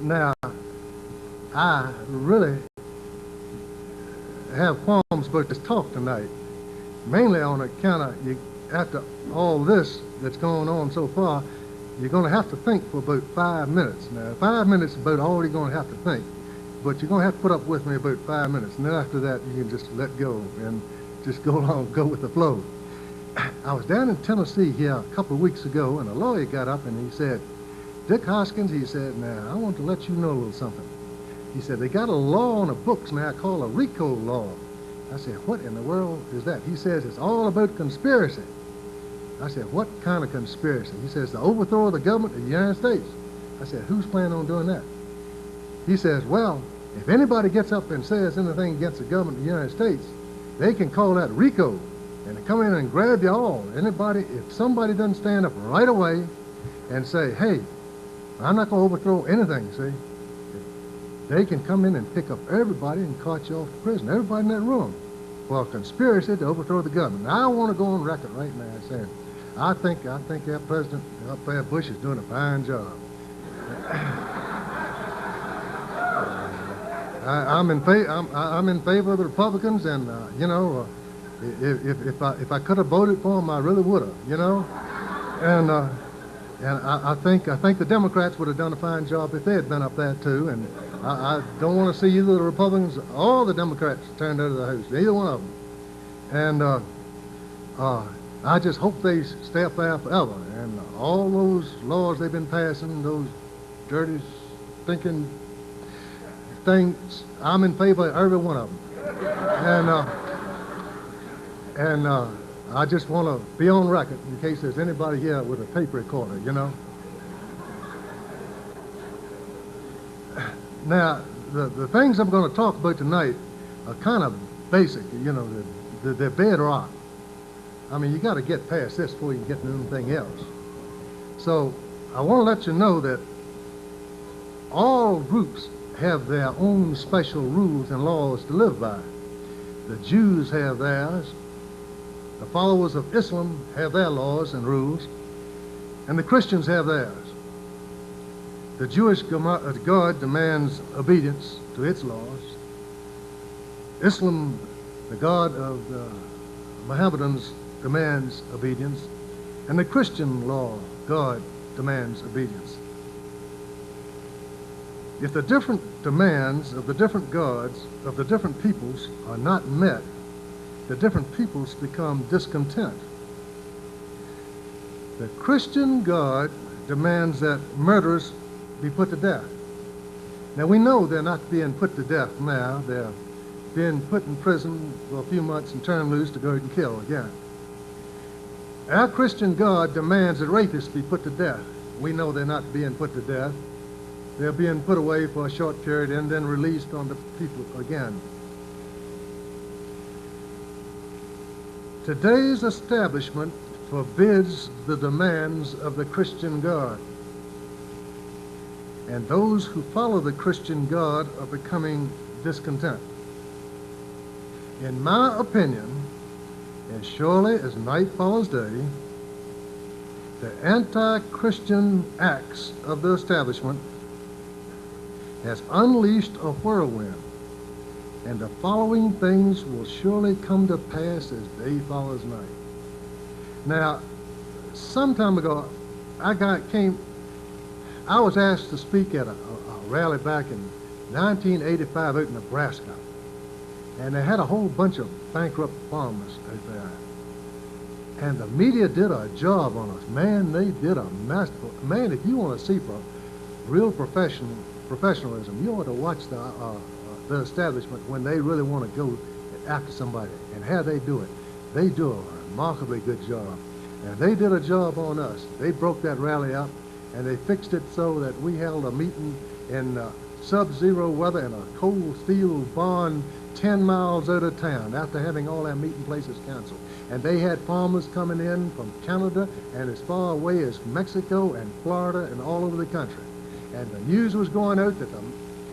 Now, I really have qualms about this talk tonight, mainly on account of after all this that's going on so far, you're going to have to think for about 5 minutes. Now, 5 minutes is about all you're going to have to think, but you're going to have to put up with me about 5 minutes, and then after that, you can just let go and just go along, go with the flow. I was down in Tennessee here a couple of weeks ago, and a lawyer got up and he said, Dick Hoskins, he said, now, I want to let you know a little something. He said, they got a law on the books now called a RICO law. I said, what in the world is that? He says, it's all about conspiracy. I said, what kind of conspiracy? He says, the overthrow of the government of the United States. I said, who's planning on doing that? He says, well, if anybody gets up and says anything against the government of the United States, they can call that RICO, and they come in and grab you all. Anybody, if somebody doesn't stand up right away and say, hey, I'm not going to overthrow anything, see? They can come in and pick up everybody and cart you off to prison, everybody in that room, for a conspiracy to overthrow the government. Now, I want to go on record right now saying, I think that President up there, Bush, is doing a fine job. I'm in favor of the Republicans, and you know, if I could have voted for them, I really would have, you know, and I think the Democrats would have done a fine job if they had been up there too, and I don't want to see either the Republicans or the Democrats turned out of the House, either one of them, and I just hope they stay up there forever, and all those laws they've been passing, those dirty, stinking things, I'm in favor of every one of them. And I just want to be on record in case there's anybody here with a tape recorder, you know. Now, the things I'm going to talk about tonight are kind of basic, you know, they're bedrock. I mean, you got to get past this before you can get to anything else. So I want to let you know that all groups have their own special rules and laws to live by. The Jews have theirs, the followers of Islam have their laws and rules, and the Christians have theirs. The Jewish God demands obedience to its laws. Islam, the God of the Mohammedans, demands obedience, and the Christian law, God demands obedience. If the different demands of the different gods of the different peoples are not met, the different peoples become discontent. The Christian God demands that murderers be put to death. Now, we know they're not being put to death now. They're being put in prison for a few months and turned loose to go and kill again. Our Christian God demands that rapists be put to death. We know they're not being put to death. They're being put away for a short period and then released on the people again. Today's establishment forbids the demands of the Christian God. And those who follow the Christian God are becoming discontent. In my opinion, as surely as night follows day, the anti-Christian acts of the establishment has unleashed a whirlwind, and the following things will surely come to pass as day follows night. Now, some time ago, I was asked to speak at a rally back in 1985 out in Nebraska, and they had a whole bunch of bankrupt farmers out there. And the media did a job on us. Man, they did a masterful. Man, if you want to see for real professionalism, you ought to watch the establishment when they really want to go after somebody and how they do it. They do a remarkably good job. And they did a job on us. They broke that rally up, and they fixed it so that we held a meeting in sub-zero weather in a cold steel barn 10 miles out of town after having all our meeting places canceled. And they had farmers coming in from Canada and as far away as Mexico and Florida and all over the country. And the news was going out that the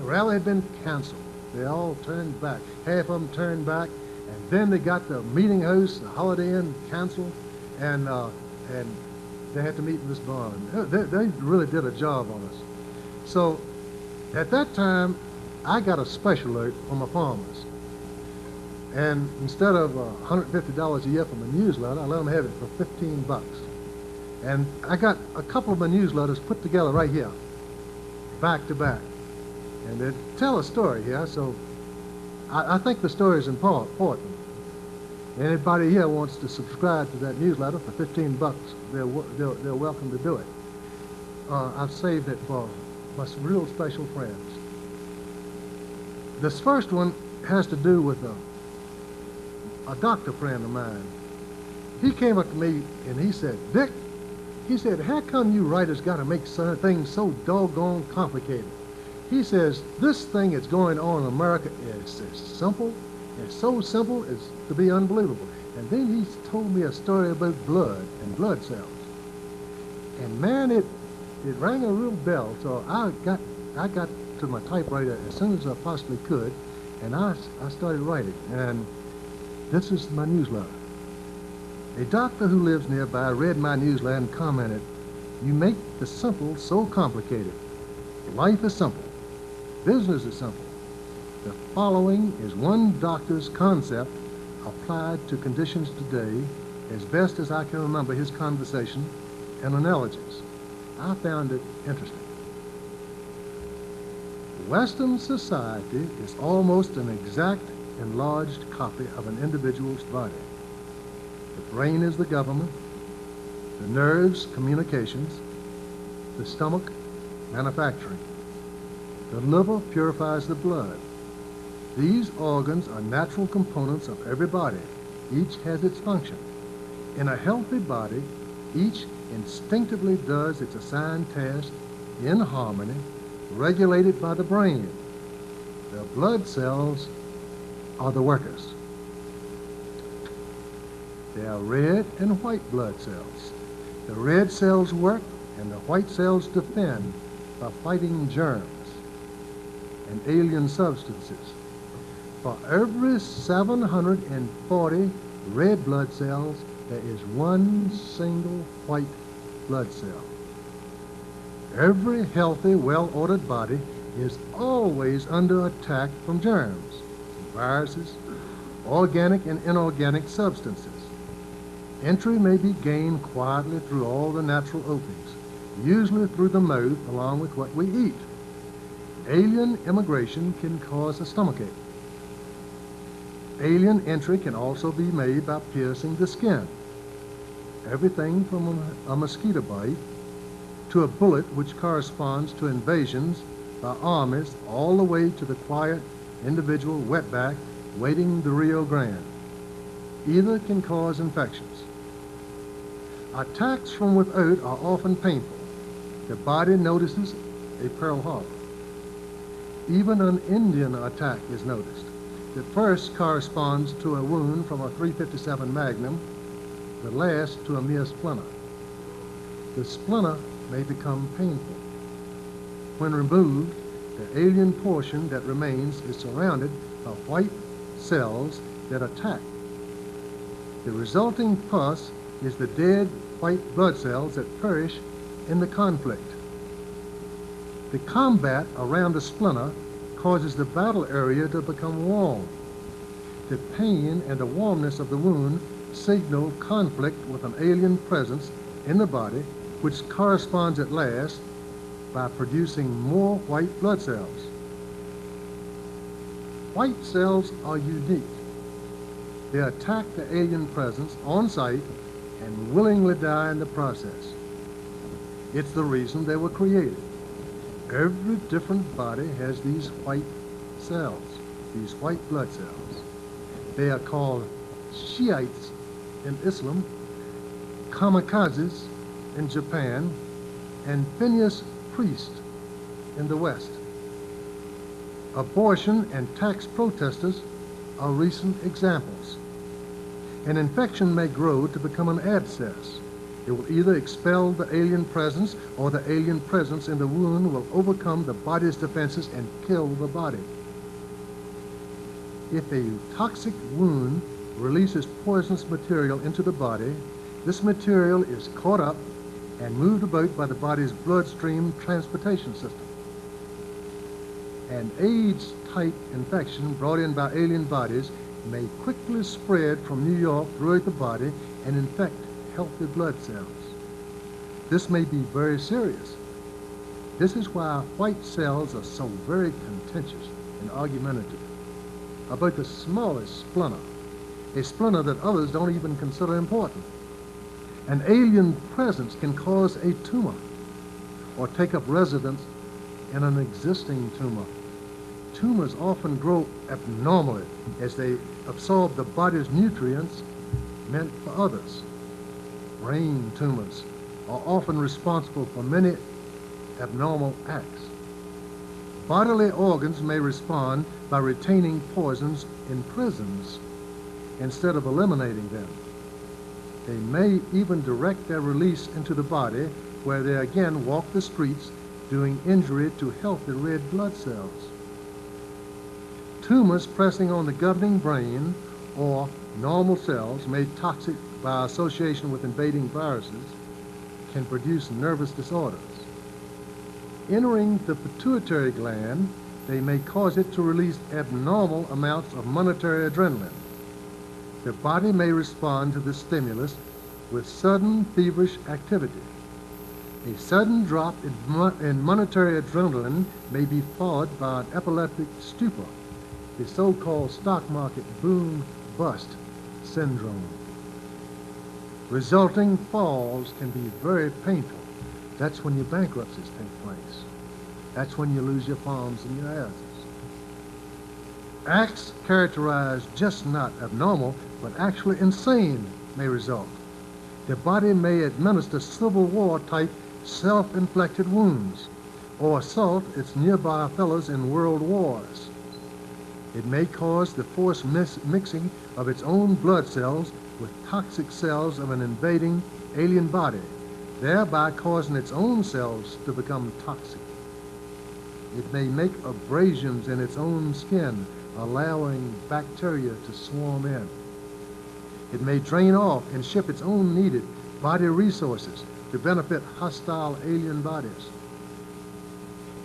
rally had been canceled. They all turned back. Half of them turned back, and then they got the meeting house, the Holiday Inn, canceled, and they had to meet in this barn. They really did a job on us. So At that time, I got a special alert from my farmers. And instead of $150 a year for my newsletter, I let them have it for 15 bucks. And I got a couple of my newsletters put together right here, back to back. And they tell a story here, so I think the story is important. Anybody here wants to subscribe to that newsletter for 15 bucks, they're welcome to do it. I've saved it for my real special friends. This first one has to do with a doctor friend of mine. He came up to me and he said, "Dick," he said, "how come you writers got to make things so doggone complicated?" He says, "This thing that's going on in America is as simple, it's so simple as to be unbelievable." And then he told me a story about blood and blood cells. And man, it rang a real bell. So I got to my typewriter as soon as I possibly could, and I started writing. And this is my newsletter. A doctor who lives nearby read my newsletter and commented, "You make the simple so complicated. Life is simple. Business is simple. The following is one doctor's concept applied to conditions today as best as I can remember his conversation and analogies." I found it interesting. Western society is almost an exact enlarged copy of an individual's body. The brain is the government, the nerves, communications, the stomach, manufacturing. The liver purifies the blood. These organs are natural components of every body. Each has its function. In a healthy body, each instinctively does its assigned task in harmony, regulated by the brain. The blood cells are the workers. They are red and white blood cells. The red cells work and the white cells defend by fighting germs and alien substances. For every 740 red blood cells, there is one single white blood cell. Every healthy, well-ordered body is always under attack from germs, viruses, organic and inorganic substances. Entry may be gained quietly through all the natural openings, usually through the mouth along with what we eat. Alien immigration can cause a stomachache. Alien entry can also be made by piercing the skin. Everything from a mosquito bite to a bullet, which corresponds to invasions by armies, all the way to the quiet individual wetback wading the Rio Grande. Either can cause infections. Attacks from without are often painful. The body notices a Pearl Harbor. Even an Indian attack is noticed. The first corresponds to a wound from a .357 Magnum, the last to a mere splinter. The splinter may become painful. When removed, the alien portion that remains is surrounded by white cells that attack. The resulting pus is the dead white blood cells that perish in the conflict. The combat around the splinter causes the battle area to become warm. The pain and the warmness of the wound signal conflict with an alien presence in the body, which corresponds at last by producing more white blood cells. White cells are unique. They attack the alien presence on sight and willingly die in the process. It's the reason they were created. Every different body has these white cells, these white blood cells. They are called Shiites in Islam, kamikazes in Japan, and Phineas priests in the West. Abortion and tax protesters are recent examples. An infection may grow to become an abscess. It will either expel the alien presence, or the alien presence in the wound will overcome the body's defenses and kill the body. If a toxic wound releases poisonous material into the body, this material is caught up and moved about by the body's bloodstream transportation system. An AIDS-type infection brought in by alien bodies may quickly spread from New York throughout the body and infect healthy blood cells. This may be very serious. This is why white cells are so very contentious and argumentative about the smallest splinter, a splinter that others don't even consider important. An alien presence can cause a tumor or take up residence in an existing tumor. Tumors often grow abnormally as they absorb the body's nutrients meant for others. Brain tumors are often responsible for many abnormal acts. Bodily organs may respond by retaining poisons in prisons instead of eliminating them. They may even direct their release into the body, where they again walk the streets, doing injury to healthy red blood cells. Tumors pressing on the governing brain or normal cells, made toxic by association with invading viruses, can produce nervous disorders. Entering the pituitary gland, they may cause it to release abnormal amounts of monetary adrenaline. The body may respond to the stimulus with sudden feverish activity. A sudden drop in monetary adrenaline may be followed by an epileptic stupor, the so-called stock market boom-bust syndrome. Resulting falls can be very painful. That's when your bankruptcies take place. That's when you lose your farms and your houses. Acts characterized just not abnormal, but actually insane may result. The body may administer Civil War type self-inflicted wounds or assault its nearby fellows in world wars. It may cause the forced mixing of its own blood cells with toxic cells of an invading alien body, thereby causing its own cells to become toxic. It may make abrasions in its own skin, allowing bacteria to swarm in. It may drain off and ship its own needed body resources to benefit hostile alien bodies.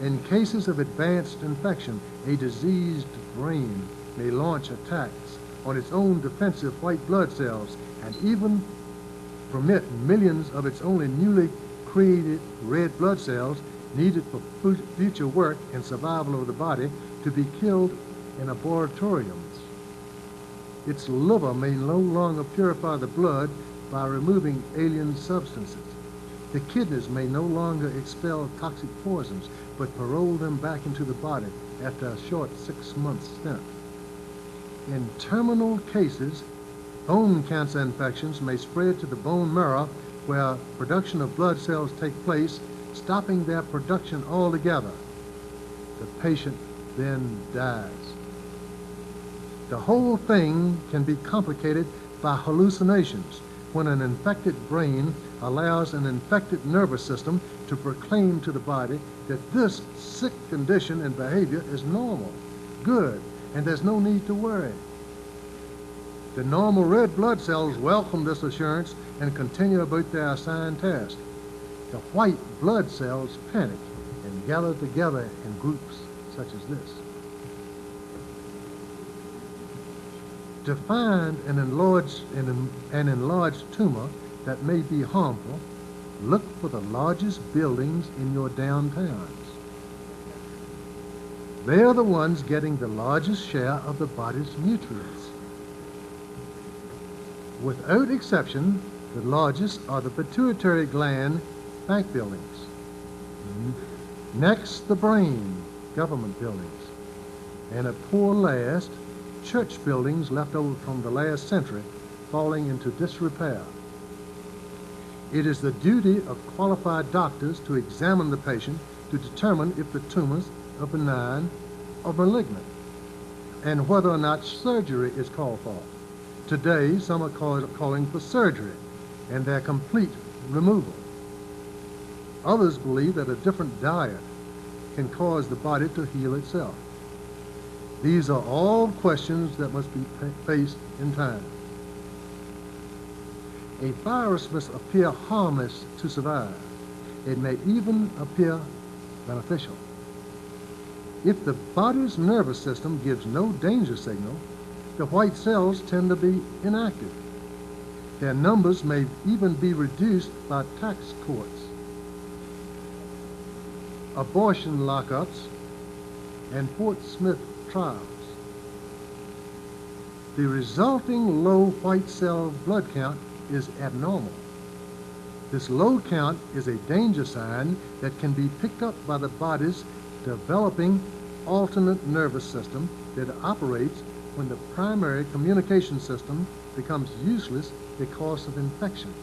In cases of advanced infection, a diseased brain may launch attacks on its own defensive white blood cells and even permit millions of its only newly created red blood cells needed for future work and survival of the body to be killed in laboratoriums. Its liver may no longer purify the blood by removing alien substances. The kidneys may no longer expel toxic poisons, but parole them back into the body after a short 6-month stint. In terminal cases, bone cancer infections may spread to the bone marrow, where production of blood cells take place, stopping their production altogether. The patient then dies. The whole thing can be complicated by hallucinations when an infected brain allows an infected nervous system to proclaim to the body that this sick condition and behavior is normal, good, and there's no need to worry. The normal red blood cells welcome this assurance and continue about their assigned task. The white blood cells panic and gather together in groups such as this. To find an enlarged tumor that may be harmful, look for the largest buildings in your downtowns. They are the ones getting the largest share of the body's nutrients. Without exception, the largest are the pituitary gland bank buildings. Next, the brain, government buildings. And at poor last, church buildings left over from the last century, falling into disrepair. It is the duty of qualified doctors to examine the patient to determine if the tumors are benign or malignant, and whether or not surgery is called for. Today, some are calling for surgery and their complete removal. Others believe that a different diet can cause the body to heal itself. These are all questions that must be faced in time. A virus must appear harmless to survive. It may even appear beneficial. If the body's nervous system gives no danger signal, the white cells tend to be inactive. Their numbers may even be reduced by tax courts, abortion lockups, and Fort Smith trials. The resulting low white cell blood count is abnormal. This low count is a danger sign that can be picked up by the body's developing alternate nervous system that operates when the primary communication system becomes useless because of infection.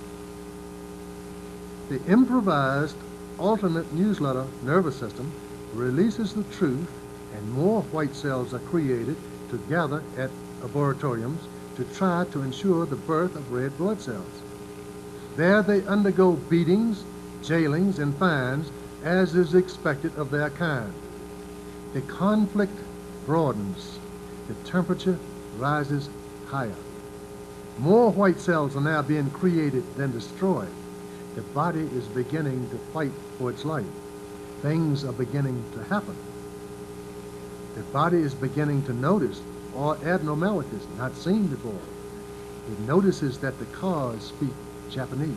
The improvised alternate newsletter nervous system releases the truth, and more white cells are created to gather at laboratoriums to try to ensure the birth of red blood cells. There they undergo beatings, jailings, and fines, as is expected of their kind. The conflict broadens. The temperature rises higher. More white cells are now being created than destroyed. The body is beginning to fight for its life. Things are beginning to happen. The body is beginning to notice all abnormalities not seen before. It notices that the cars speak Japanese.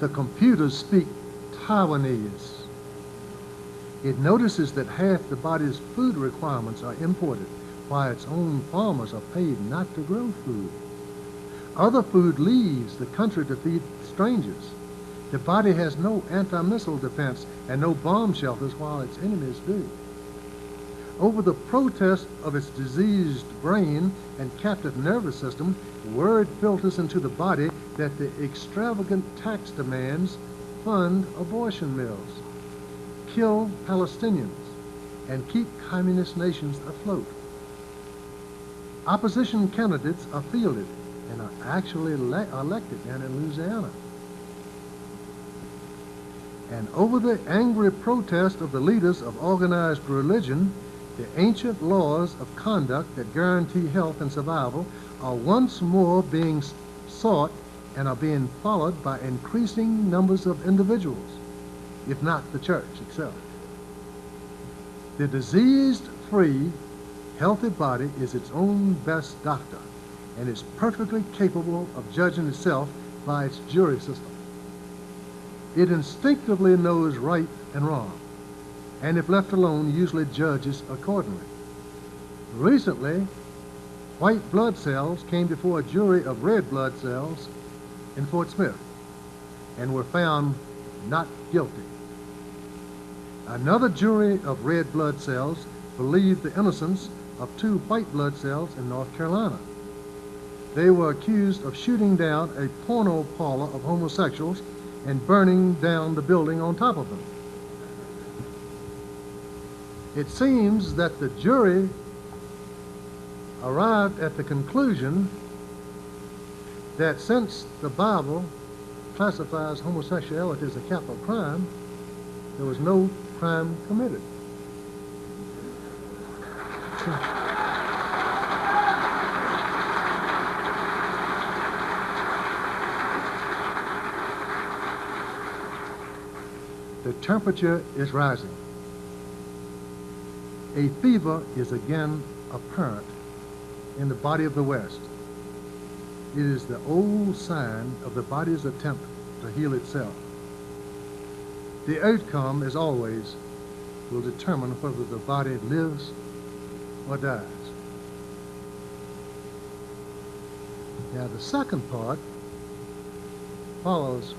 The computers speak Taiwanese. It notices that half the body's food requirements are imported, while its own farmers are paid not to grow food. Other food leaves the country to feed strangers. The body has no anti-missile defense and no bomb shelters, while its enemies do. Over the protest of its diseased brain and captive nervous system, word filters into the body that the extravagant tax demands fund abortion mills, kill Palestinians, and keep communist nations afloat. Opposition candidates are fielded and are actually elected down in Louisiana. And over the angry protest of the leaders of organized religion, the ancient laws of conduct that guarantee health and survival are once more being sought and are being followed by increasing numbers of individuals, if not the church itself. The disease-free, healthy body is its own best doctor and is perfectly capable of judging itself by its jury system. It instinctively knows right and wrong, and if left alone, usually judges accordingly. Recently, white blood cells came before a jury of red blood cells in Fort Smith and were found not guilty. Another jury of red blood cells believed the innocence of 2 white blood cells in North Carolina. They were accused of shooting down a porno parlor of homosexuals and burning down the building on top of them. It seems that the jury arrived at the conclusion that since the Bible classifies homosexuality as a capital crime, there was no crime committed. The temperature is rising. A fever is again apparent in the body of the West. It is the old sign of the body's attempt to heal itself. The outcome, as always, will determine whether the body lives or dies. Now, the second part follows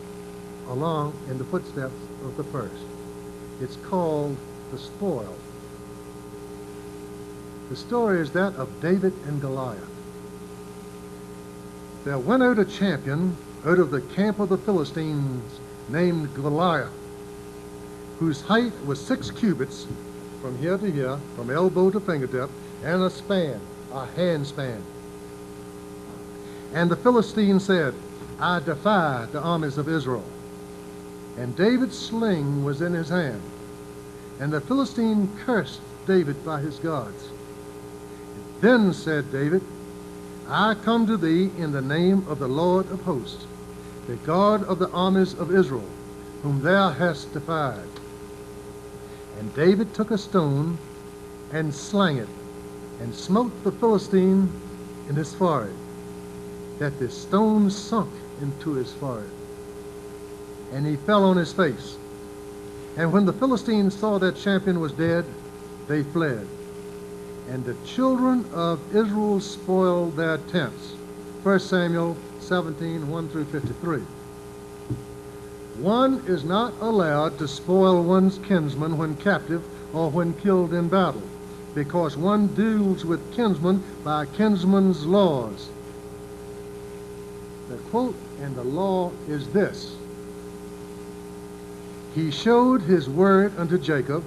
along in the footsteps of the first. It's called the spoil. The story is that of David and Goliath. There went out a champion out of the camp of the Philistines named Goliath, whose height was 6 cubits from here to here, from elbow to fingertip, and a hand span. And the Philistine said, I defy the armies of Israel. And David's sling was in his hand. And the Philistine cursed David by his gods. Then said David, I come to thee in the name of the Lord of hosts, the God of the armies of Israel, whom thou hast defied. And David took a stone and slang it, and smote the Philistine in his forehead, that the stone sunk into his forehead, and he fell on his face. And when the Philistines saw that champion was dead, they fled. And the children of Israel spoiled their tents. 1 Samuel 17, 1 through 53. One is not allowed to spoil one's kinsman when captive or when killed in battle, because one deals with kinsmen by kinsman's laws. The quote in the law is this: He showed his word unto Jacob,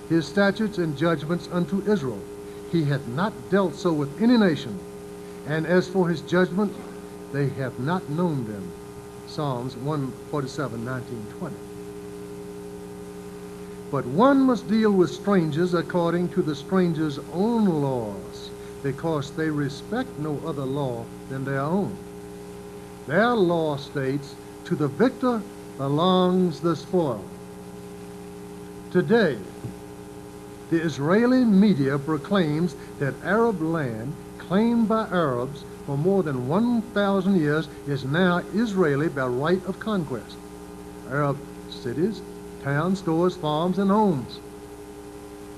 his statutes and judgments unto Israel. He hath not dealt so with any nation, and as for his judgment, they have not known them. Psalms 147, 19, 20. But one must deal with strangers according to the stranger's own laws, because they respect no other law than their own. Their law states, to the victor belongs the spoil. Today, the Israeli media proclaims that Arab land claimed by Arabs for more than 1,000 years is now Israeli by right of conquest. Arab cities, towns, stores, farms, and homes,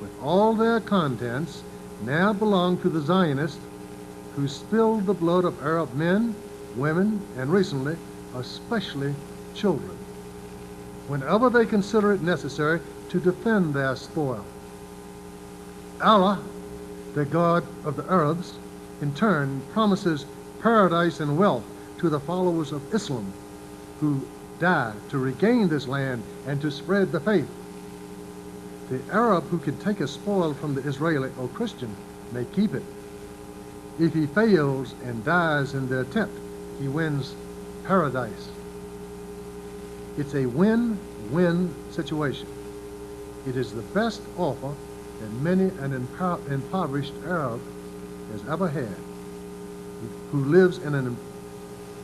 with all their contents, now belong to the Zionists who spilled the blood of Arab men, women, and recently, especially children, whenever they consider it necessary to defend their spoil. Allah, the God of the Arabs, in turn promises paradise and wealth to the followers of Islam who die to regain this land and to spread the faith. The Arab who can take a spoil from the Israeli or Christian may keep it. If he fails and dies in the attempt, he wins paradise. It's a win-win situation. It is the best offer that many an impoverished Arab has ever had, who lives in a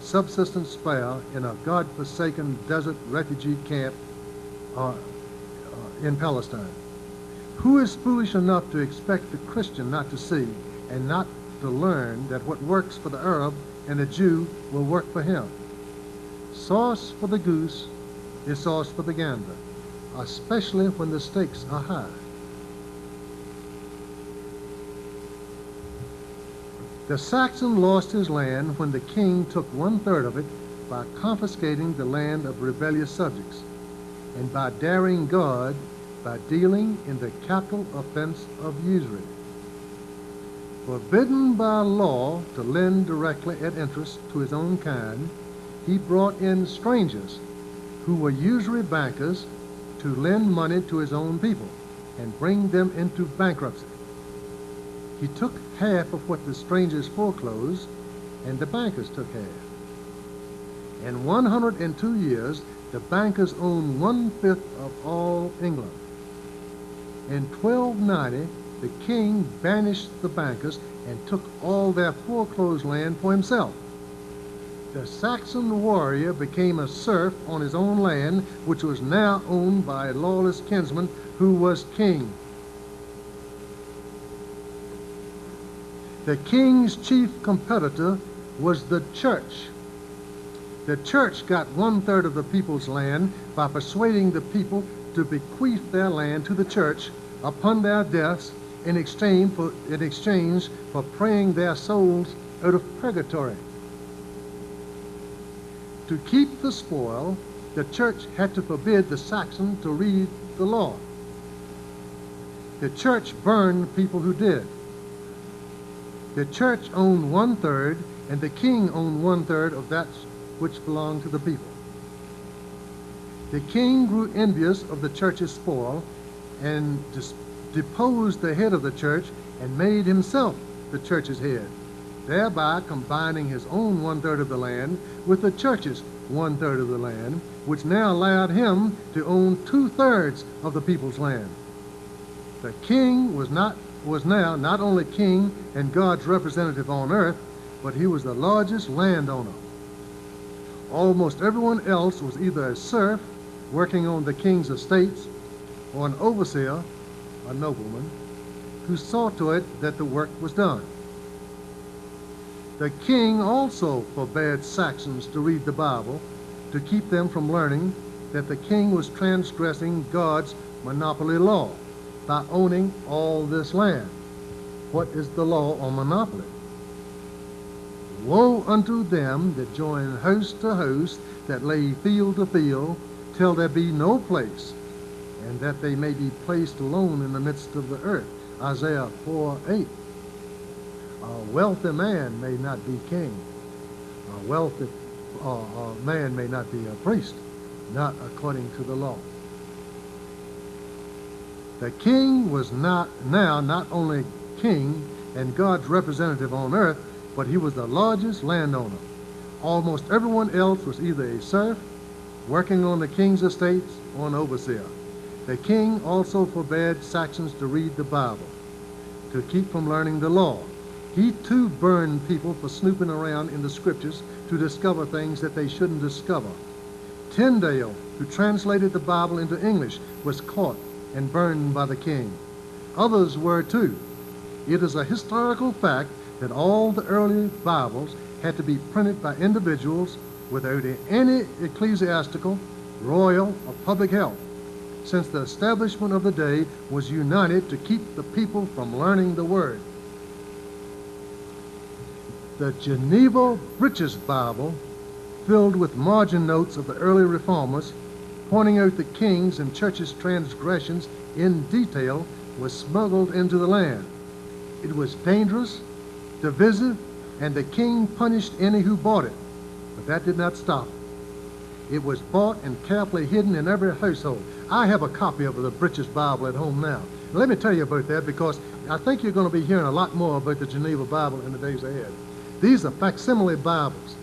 subsistence spare in a God-forsaken desert refugee camp in Palestine. Who is foolish enough to expect the Christian not to see and not to learn that what works for the Arab and the Jew will work for him? Sauce for the goose is sauce for the gander, especially when the stakes are high. The Saxon lost his land when the king took 1/3 of it by confiscating the land of rebellious subjects, and by daring God by dealing in the capital offense of usury. Forbidden by law to lend directly at interest to his own kind, he brought in strangers who were usury bankers to lend money to his own people and bring them into bankruptcy. He took half of what the strangers foreclosed, and the bankers took half. In 102 years, the bankers owned 1/5 of all England. In 1290, the king banished the bankers and took all their foreclosed land for himself. The Saxon warrior became a serf on his own land, which was now owned by a lawless kinsman who was king. The king's chief competitor was the church. The church got 1/3 of the people's land by persuading the people to bequeath their land to the church upon their deaths in exchange for praying their souls out of purgatory. To keep the spoil, the church had to forbid the Saxon to read the law. The church burned people who did. The church owned 1/3, and the king owned 1/3 of that which belonged to the people. The king grew envious of the church's spoil and deposed the head of the church and made himself the church's head, thereby combining his own 1/3 of the land with the church's 1/3 of the land, which now allowed him to own 2/3 of the people's land. The king was now not only king and God's representative on earth, but he was the largest landowner. Almost everyone else was either a serf, working on the king's estates, or an overseer, a nobleman, who saw to it that the work was done. The king also forbade Saxons to read the Bible, to keep them from learning that the king was transgressing God's monopoly law by owning all this land. What is the law on monopoly? Woe unto them that join host to host, that lay field to field, till there be no place, and that they may be placed alone in the midst of the earth. Isaiah 4:8. A wealthy man may not be king. A wealthy man may not be a priest, not according to the law. The king was not only king and God's representative on earth, but he was the largest landowner. Almost everyone else was either a serf, working on the king's estates, or an overseer. The king also forbade Saxons to read the Bible, to keep from learning the law. He too burned people for snooping around in the scriptures to discover things that they shouldn't discover. Tyndale, who translated the Bible into English, was caught and burned by the king. Others were too. It is a historical fact that all the early Bibles had to be printed by individuals without any ecclesiastical, royal, or public help, since the establishment of the day was united to keep the people from learning the Word. The Geneva Breeches Bible, filled with margin notes of the early reformers, pointing out the king's and church's transgressions in detail, was smuggled into the land. It was dangerous, divisive, and the king punished any who bought it. But that did not stop. It was bought and carefully hidden in every household. I have a copy of the Breeches Bible at home now. Let me tell you about that, because I think you're going to be hearing a lot more about the Geneva Bible in the days ahead. These are facsimile Bibles.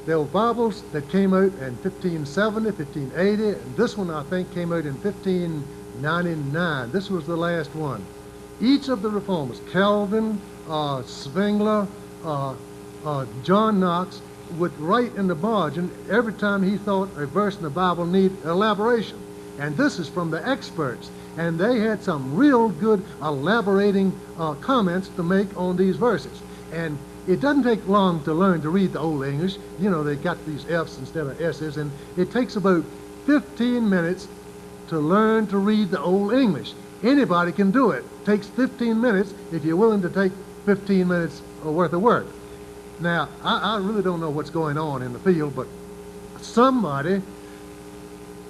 There were Bibles that came out in 1570, 1580, and this one I think came out in 1599. This was the last one. Each of the reformers, Calvin, Zwingli, John Knox, would write in the margin every time he thought a verse in the Bible needed elaboration. And this is from the experts. And they had some real good elaborating comments to make on these verses. And it doesn't take long to learn to read the Old English. You know, they got these F's instead of S's, and it takes about 15 minutes to learn to read the Old English. Anybody can do it. It takes 15 minutes if you're willing to take 15 minutes worth of work. Now, I really don't know what's going on in the field, but somebody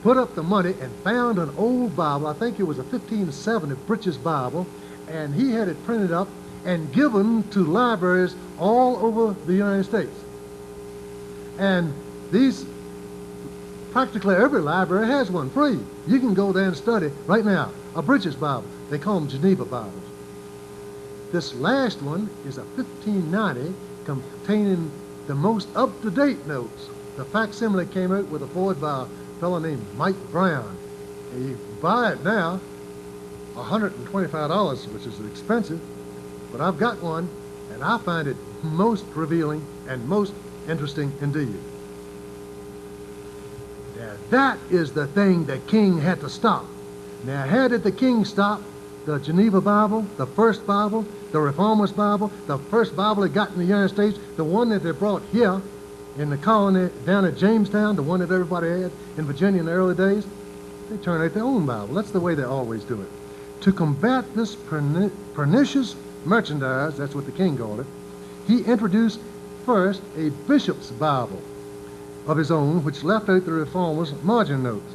put up the money and found an old Bible. I think it was a 1570 Breeches Bible, and he had it printed up and given to libraries all over the United States. And these, practically every library has one free. You can go there and study right now. A Breeches Bible. They call them Geneva Bibles. This last one is a 1590 containing the most up-to-date notes. The facsimile came out with a foreword by a fellow named Mike Brown. And you buy it now, $125, which is expensive, but I've got one, and I find it most revealing and most interesting indeed. Now, that is the thing the king had to stop. Now, how did the king stop the Geneva Bible, the first Bible, the Reformers' Bible, the first Bible that got in the United States, the one that they brought here in the colony down at Jamestown, the one that everybody had in Virginia in the early days? They turned out their own Bible. That's the way they always do it. To combat this pernicious merchandise, that's what the king called it, he introduced first a bishop's Bible of his own, which left out the Reformers' margin notes.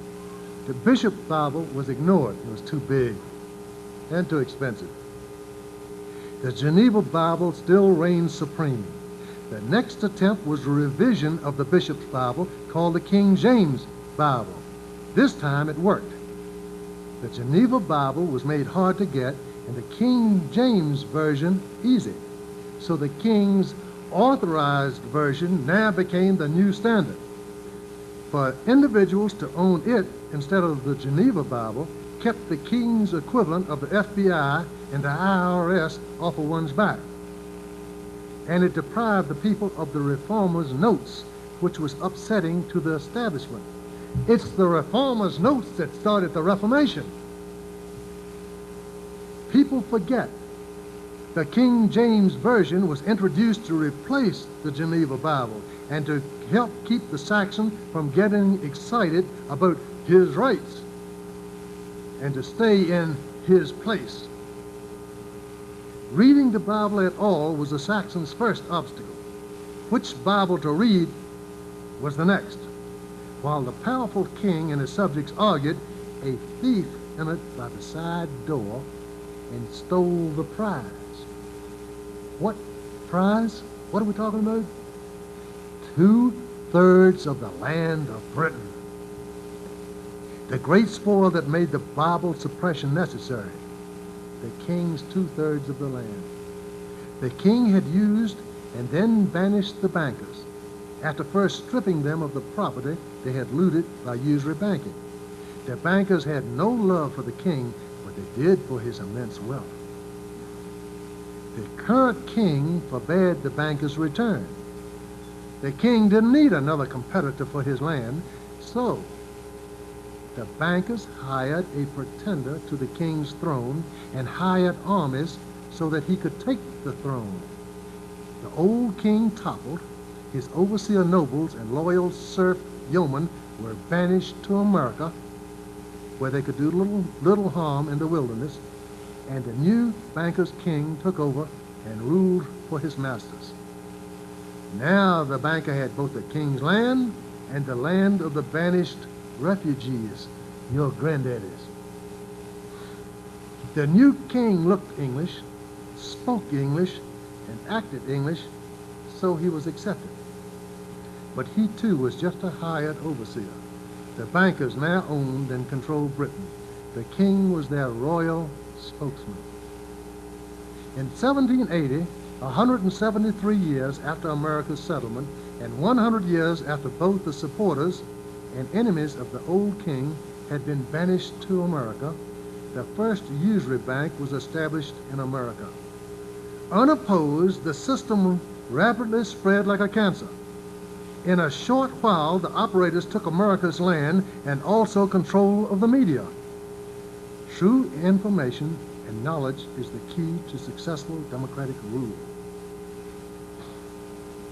The bishop Bible was ignored. It was too big and too expensive. The Geneva Bible still reigns supreme. The next attempt was a revision of the bishop's Bible called the King James Bible. This time it worked. The Geneva Bible was made hard to get and the King James Version easy. So the king's authorized version now became the new standard. For individuals to own it instead of the Geneva Bible kept the king's equivalent of the FBI and the IRS off of one's back. And it deprived the people of the reformers' notes, which was upsetting to the establishment. It's the Reformers' notes that started the Reformation. People forget the King James Version was introduced to replace the Geneva Bible and to help keep the Saxon from getting excited about his rights and to stay in his place. Reading the Bible at all was the Saxon's first obstacle. Which Bible to read was the next. While the powerful king and his subjects argued, a thief entered by the side door and stole the prize. What prize? What are we talking about? 2/3 of the land of Britain. The great spoil that made the Bible suppression necessary. The king's 2/3 of the land. The king had used and then banished the bankers after first stripping them of the property they had looted by usury banking. The bankers had no love for the king, but they did for his immense wealth. The current king forbade the bankers' return. The king didn't need another competitor for his land, so the bankers hired a pretender to the king's throne and hired armies so that he could take the throne. The old king toppled. His overseer nobles and loyal serf yeomen were banished to America, where they could do little harm in the wilderness, and the new bankers' king took over and ruled for his masters. Now the banker had both the king's land and the land of the banished refugees, your granddaddies. The new king looked English, spoke English, and acted English, so he was accepted. But he too was just a hired overseer. The bankers now owned and controlled Britain. The king was their royal spokesman. In 1780, 173 years after America's settlement, and 100 years after both the supporters and enemies of the old king had been banished to America, the first usury bank was established in America. Unopposed, the system rapidly spread like a cancer. In a short while, the operators took America's land and also control of the media. True information and knowledge is the key to successful democratic rule.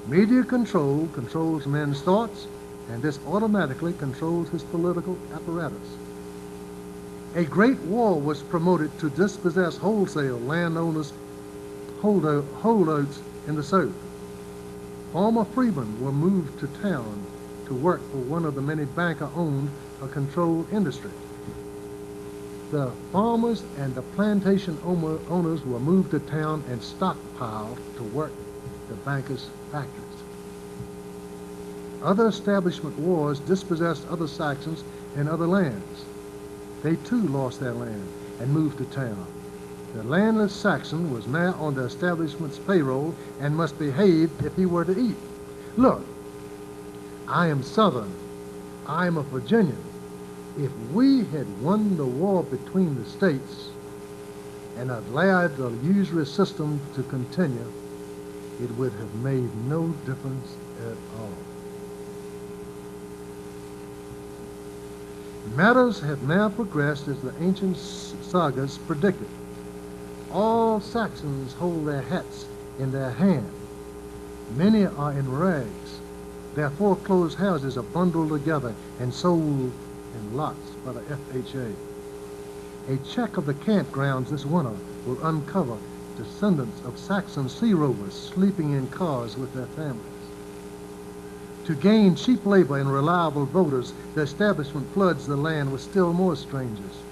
Media control controls men's thoughts, and this automatically controls his political apparatus. A great war was promoted to dispossess wholesale landowners' holdouts in the South. Former freemen were moved to town to work for one of the many banker-owned or controlled industries. The farmers and the plantation owners were moved to town and stockpiled to work the bankers' factories. Other establishment wars dispossessed other Saxons and other lands. They too lost their land and moved to town. The landless Saxon was now on the establishment's payroll and must behave if he were to eat. Look, I am Southern. I am a Virginian. If we had won the war between the states and allowed the usury system to continue, it would have made no difference at all. Matters have now progressed as the ancient sagas predicted. All Saxons hold their hats in their hand. Many are in rags. Their foreclosed houses are bundled together and sold in lots by the FHA. A check of the campgrounds this winter will uncover descendants of Saxon sea rovers sleeping in cars with their families. To gain cheap labor and reliable voters, the establishment floods the land with still more strangers.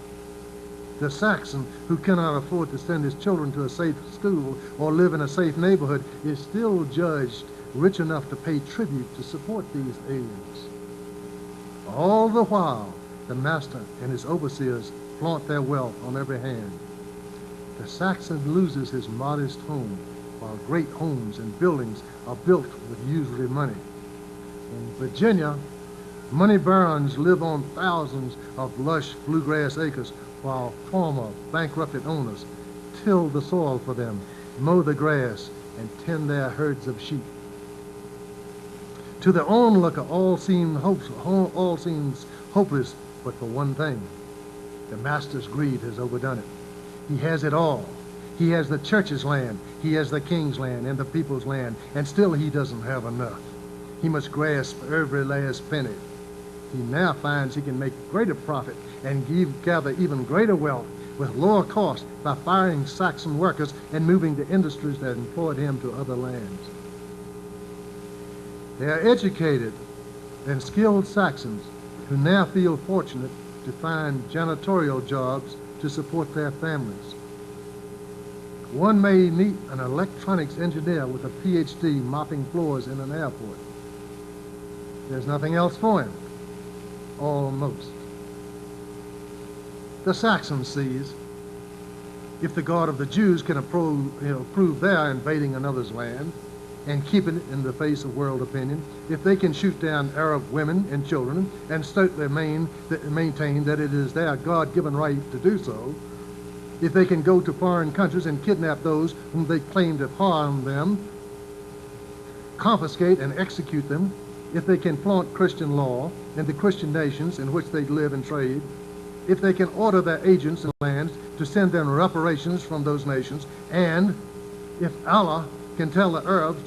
The Saxon who cannot afford to send his children to a safe school or live in a safe neighborhood is still judged rich enough to pay tribute to support these aliens. All the while, the master and his overseers flaunt their wealth on every hand. The Saxon loses his modest home, while great homes and buildings are built with usury money. In Virginia, money barons live on thousands of lush bluegrass acres, while former bankrupted owners till the soil for them, mow the grass, and tend their herds of sheep. To the onlooker, all seems hopeless, but for one thing. The master's greed has overdone it. He has it all. He has the church's land, he has the king's land and the people's land, and still he doesn't have enough. He must grasp every last penny. He now finds he can make greater profit and gather even greater wealth with lower cost by firing Saxon workers and moving the industries that employed him to other lands. They are educated and skilled Saxons who now feel fortunate to find janitorial jobs to support their families. One may meet an electronics engineer with a PhD mopping floors in an airport. There's nothing else for him. Almost. The Saxon sees, if the God of the Jews can approve their invading another's land and keep it in the face of world opinion, if they can shoot down Arab women and children and stoutly maintain that it is their God-given right to do so, if they can go to foreign countries and kidnap those whom they claim to have harmed them, confiscate and execute them, if they can flaunt Christian law in the Christian nations in which they live and trade, if they can order their agents in lands to send them reparations from those nations, and if Allah can tell the Arabs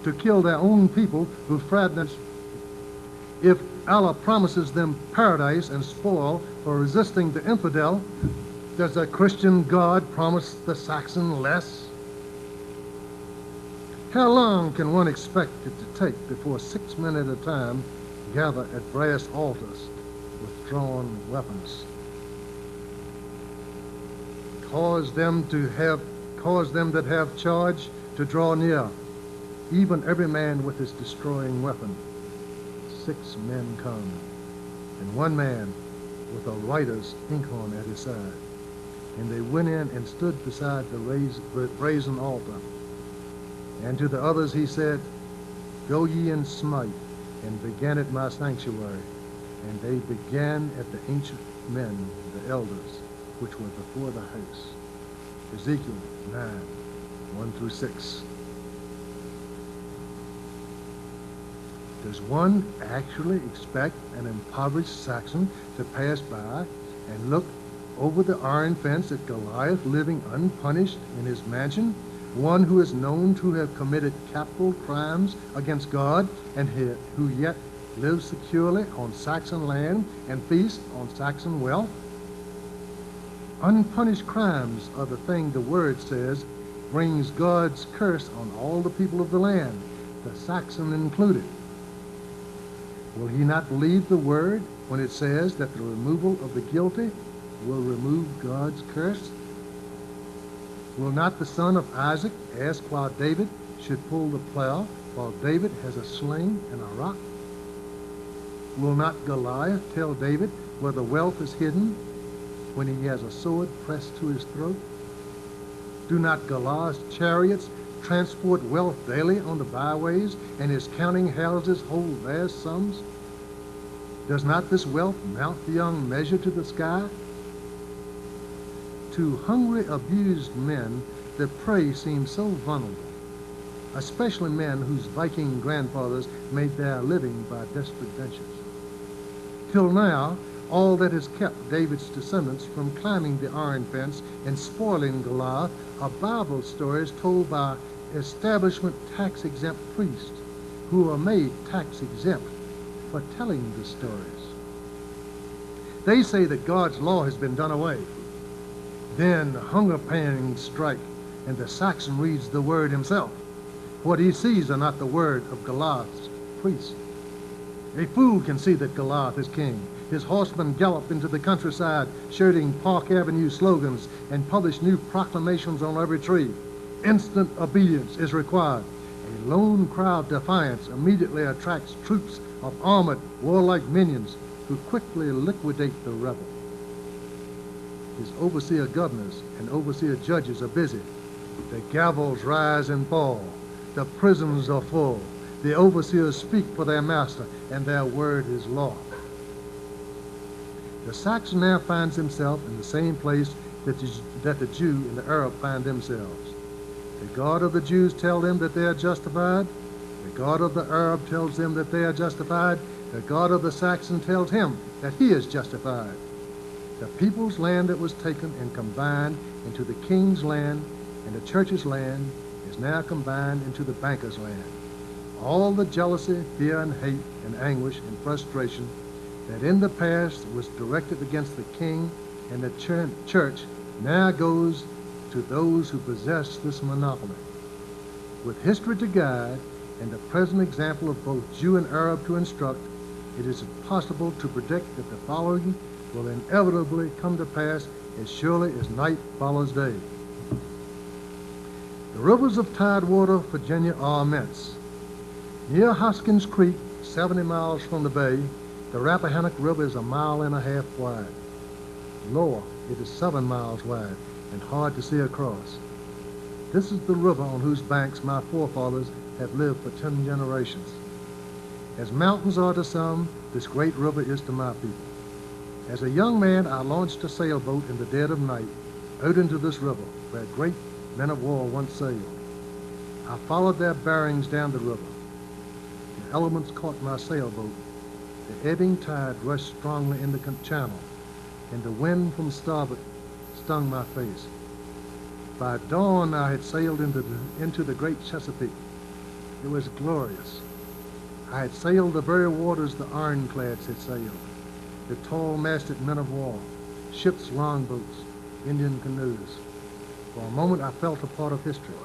to kill their own people who frightened them, if Allah promises them paradise and spoil for resisting the infidel, does a Christian God promise the Saxon less? How long can one expect it to take before 6 men at a time gather at brass altars with drawn weapons? Cause them that have charge to draw near, even every man with his destroying weapon. 6 men come, and 1 man with a writer's inkhorn at his side. And they went in and stood beside the brazen altar. And to the others he said, Go ye and smite, and began at my sanctuary. And they began at the ancient men, the elders, which were before the house. Ezekiel 9, 1 through 6. Does one actually expect an impoverished Saxon to pass by and look over the iron fence at Goliath living unpunished in his mansion, one who is known to have committed capital crimes against God and who yet lives securely on Saxon land and feasts on Saxon wealth? Unpunished crimes are the thing the word says brings God's curse on all the people of the land, the Saxon included. Will he not believe the word when it says that the removal of the guilty will remove God's curse? Will not the son of Isaac ask why David should pull the plow while David has a sling and a rock? Will not Goliath tell David where the wealth is hidden when he has a sword pressed to his throat? Do not Goliath's chariots transport wealth daily on the byways, and his counting houses hold vast sums? Does not this wealth mount beyond measure to the sky? To hungry, abused men, the prey seems so vulnerable, especially men whose Viking grandfathers made their living by desperate ventures. Till now, all that has kept David's descendants from climbing the iron fence and spoiling Goliath are Bible stories told by establishment tax-exempt priests who are made tax-exempt for telling the stories. They say that God's law has been done away. Then hunger pangs strike, and the Saxon reads the word himself. What he sees are not the word of Goliath's priest. A fool can see that Goliath is king. His horsemen gallop into the countryside, shouting Park Avenue slogans and publish new proclamations on every tree. Instant obedience is required. A lone cry of defiance immediately attracts troops of armored, warlike minions who quickly liquidate the rebel. His overseer governors and overseer judges are busy. The gavels rise and fall. The prisons are full. The overseers speak for their master, and their word is law. The Saxon now finds himself in the same place that the Jew and the Arab find themselves. The God of the Jews tell them that they are justified. The God of the Arab tells them that they are justified. The God of the Saxon tells him that he is justified. The people's land that was taken and combined into the king's land and the church's land is now combined into the banker's land. All the jealousy, fear, and hate, and anguish, and frustration that in the past was directed against the king and the church now goes to those who possess this monopoly. With history to guide and the present example of both Jew and Arab to instruct, it is possible to predict that the following will inevitably come to pass as surely as night follows day. The rivers of tidewater Virginia are immense. Near Hoskins Creek, 70 miles from the bay, the Rappahannock River is 1.5 miles wide. Lower, it is 7 miles wide and hard to see across. This is the river on whose banks my forefathers have lived for 10 generations. As mountains are to some, this great river is to my people. As a young man, I launched a sailboat in the dead of night out into this river where great men of war once sailed. I followed their bearings down the river. The elements caught my sailboat. The ebbing tide rushed strongly in the channel, and the wind from starboard stung my face. By dawn, I had sailed into the great Chesapeake. It was glorious. I had sailed the very waters the ironclads had sailed, the tall-masted men of war, ships' longboats, Indian canoes. For a moment, I felt a part of history.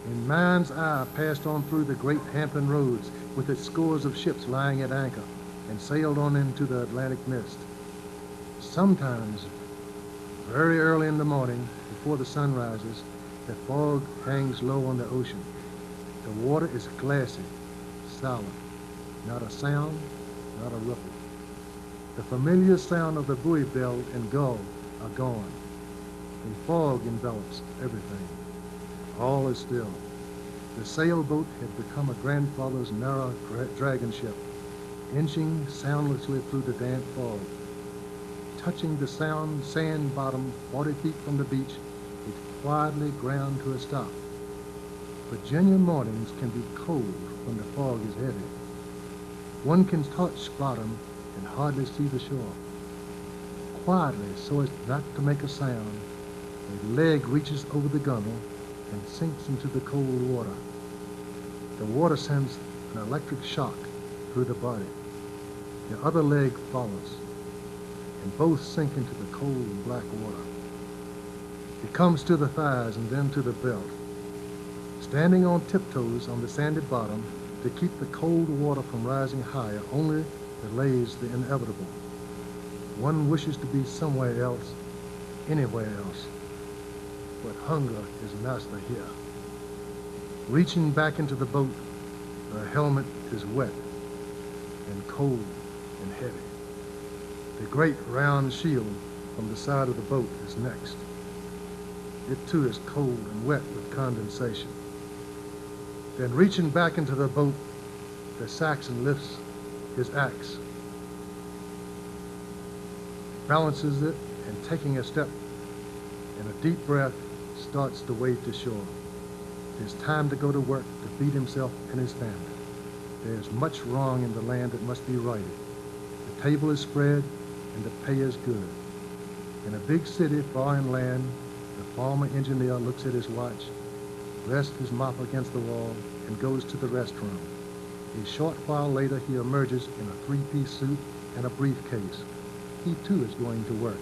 In mind's eye, I passed on through the great Hampton Roads with its scores of ships lying at anchor and sailed on into the Atlantic mist. Sometimes, very early in the morning, before the sun rises, the fog hangs low on the ocean. The water is glassy, silent, not a sound, not a ripple. The familiar sound of the buoy bell and gull are gone. The fog envelops everything. All is still. The sailboat had become a grandfather's narrow dragon ship, inching soundlessly through the damp fog. Touching the sand bottom 40 feet from the beach, it quietly ground to a stop. Virginia mornings can be cold when the fog is heavy. One can touch bottom and hardly see the shore. Quietly, so as not to make a sound, a leg reaches over the gunwale and sinks into the cold water. The water sends an electric shock through the body. The other leg follows, and both sink into the cold black water. It comes to the thighs and then to the belt. Standing on tiptoes on the sandy bottom to keep the cold water from rising higher only delays the inevitable. One wishes to be somewhere else, anywhere else, but hunger is master here. Reaching back into the boat, the helmet is wet and cold and heavy. The great round shield from the side of the boat is next. It too is cold and wet with condensation. Then reaching back into the boat, the Saxon lifts his axe, balances it, and taking a step and a deep breath, starts to wade to shore. It is time to go to work to feed himself and his family. There is much wrong in the land that must be righted. The table is spread and the pay is good. In a big city far inland, the farmer engineer looks at his watch, rests his mop against the wall, and goes to the restroom. A short while later, he emerges in a three-piece suit and a briefcase. He too is going to work.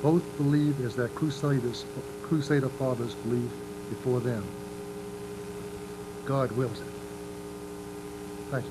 Both believe as their crusader fathers believed before them. God wills it. Thank you.